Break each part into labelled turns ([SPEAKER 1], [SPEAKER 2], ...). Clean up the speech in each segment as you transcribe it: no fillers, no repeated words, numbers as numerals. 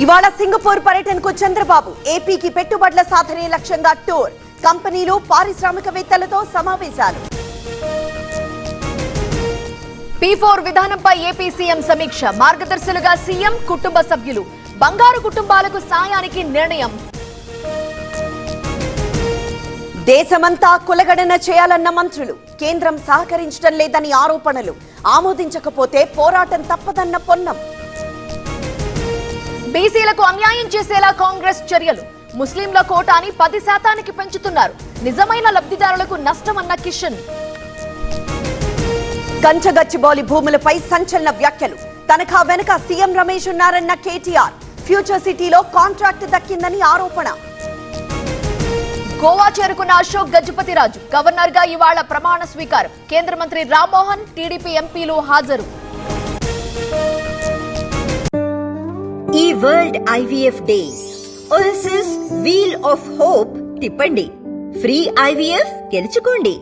[SPEAKER 1] ఇవాళ సింగపూర్ పర్యటనకు చంద్రబాబు ఏపీకి పెట్టుబడుల సాధనే లక్ష్యంగా టూర్, కంపెనీలు పారిశ్రామికవేత్తలతో సమావేశాలు.
[SPEAKER 2] P4 విధానంపై ఏపీ సీఎం సమీక్ష, మార్గదర్శులుగా సీఎం, కుటుంబ సభ్యులు, బంగారు కుటుంబాలకు సాయానికి నిర్ణయం.
[SPEAKER 1] దేశమంతా కులగణన చేయాలన్న మంత్రులు, కేంద్రం సహకరించడం లేదని ఆరోపణలు, ఆమోదించకపోతే పోరాటం తప్పదన్న పొన్నం.
[SPEAKER 2] బీసీలకు అన్యాయం చేసేలా కాంగ్రెస్ చర్యలు, ముస్లింల కోటాని 10% పెంచుతున్నారు, నిజమైన లబ్ధిదారులకు నష్టమన్న కిషన్.
[SPEAKER 1] కంచగచ్చిబౌలి భూములపై సంచలన వ్యాఖ్యలు, తనఖా వెనుక సీఎం రమేష్ ఉన్నారన్న కేటీఆర్, ఫ్యూచర్ సిటీలో కాంట్రాక్ట్ దక్కిందని ఆరోపణ.
[SPEAKER 2] గోవా చేరుకున్న అశోక్ గజపతిరాజు, గవర్నర్ గా ఇవాళ ప్రమాణ స్వీకారం, కేంద్ర మంత్రి రామ్మోహన్, టీడీపీ ఎంపీలు హాజరు.
[SPEAKER 3] ఈ world IVF day OSS wheel of hope తిప్పండి, ఫ్రీ ఐవీఎఫ్ గెలుచుకోండి.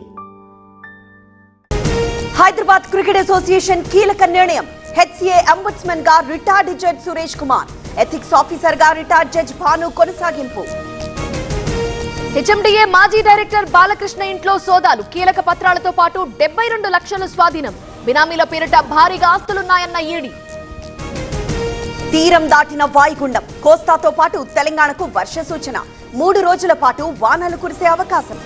[SPEAKER 1] హైదరాబాద్ క్రికెట్ అసోసియేషన్ కీలక నిర్ణయం, హెచ్సీఏ అంబుడ్స్మన్ గా retired judge Suresh Kumar, ethics officer గా రిటైర్డ్ జడ్జ్ భాను కొనసాగింపు.
[SPEAKER 2] హెచ్ఎండిఏ మాజీ డైరెక్టర్ బాలకృష్ణ ఇంట్లో సోదాలు, కీలక పత్రాలతో పాటు 72 లక్షలు స్వాధీనం, బినామీల పేరిట భారీగా ఆస్తులున్నాయన్న ఈడీ.
[SPEAKER 1] తీరం దాటిన వాయుగుండం, కోస్తాతో పాటు తెలంగాణకు వర్ష సూచన, 3 రోజుల పాటు వానలు కురిసే అవకాశం.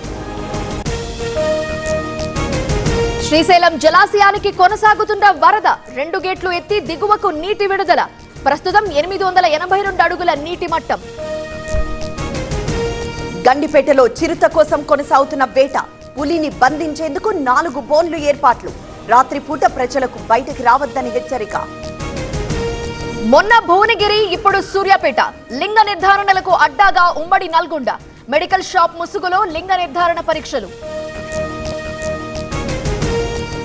[SPEAKER 2] శ్రీశైలం జలాశయానికి కొనసాగుతున్న వరద, 2 గేట్లు ఎత్తి దిగువకు నీటి విడుదల, ప్రస్తుతం 882 అడుగుల నీటి మట్టం.
[SPEAKER 1] గండిపేటలో చిరుత కోసం కొనసాగుతున్న వేట, పులిని బంధించేందుకు 4 బోన్లు ఏర్పాట్లు, రాత్రిపూట ప్రజలకు బయటకు రావద్దని హెచ్చరిక.
[SPEAKER 2] మొన్న భువనగిరి, ఇప్పుడు సూర్యాపేట, లింగ నిర్ధారణలకు అడ్డాగా ఉమ్మడి నల్గొండ, మెడికల్ షాప్ ముసుగులో లింగ నిర్ధారణ పరీక్షలు.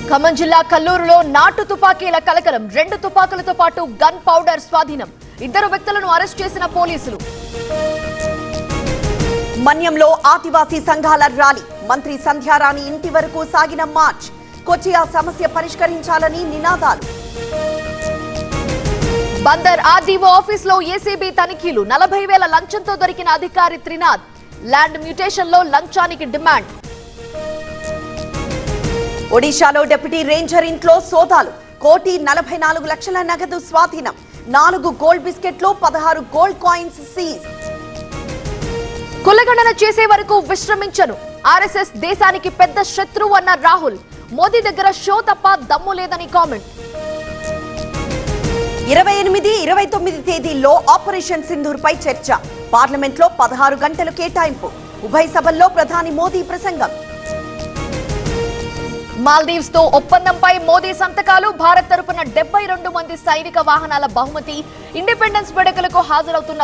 [SPEAKER 2] ఖమ్మం జిల్లా కల్లూరులో నాటు తుపాకీల కలకలం, 2 తుపాకులతో పాటు గన్ పౌడర్ స్వాధీనం, 2 వ్యక్తులను అరెస్ట్ చేసిన పోలీసులు.
[SPEAKER 1] మన్యంలో ఆదివాసీ సంఘాల ర్యాలీ, మంత్రి సంధ్యారాణి ఇంటి వరకు సాగిన మార్చ్, కొచ్చియా సమస్య పరిష్కరించాలని నినాదాలు.
[SPEAKER 2] బందర్ ఆర్డీఓ ఆఫీసులో ఏసీబీ తనిఖీలు, 40,000 లంచంతో దొరికిన అధికారి త్రినాథ్, ల్యాండ్ మ్యూటేషన్ లో లంచానికి డిమాండ్.
[SPEAKER 1] ఒడిశాలో డిప్యూటీ రేంజర్ ఇంట్లో సోదాలు, 1,44,00,000 నగదు స్వాధీనం, 4 గోల్డ్ బిస్కెట్లు, 16 గోల్డ్ కాయిన్స్ సీజ్.
[SPEAKER 2] కులగణన చేసే వరకు విశ్రమించను, ఆర్ఎస్ఎస్ దేశానికి పెద్ద శత్రువు అన్న రాహుల్, మోదీ దగ్గర షో తప్ప దమ్ము లేదని కామెంట్.
[SPEAKER 1] 28, 29 తేదీల్లో ఆపరేషన్ సింధూర్ పై చర్చ, పార్లమెంట్ లో 16 గంటలు కేటాయింపు, ఉభయ సభల్లో ప్రధాని మోదీ ప్రసంగం.
[SPEAKER 2] మాల్దీవ్స్ తో ఒప్పందంపై మోదీ సంతకాలు, భారత్ తరపున 72 మంది సైనిక వాహనాల బహుమతి, ఇండిపెండెన్స్ వేడుకలకు హాజరవుతున్న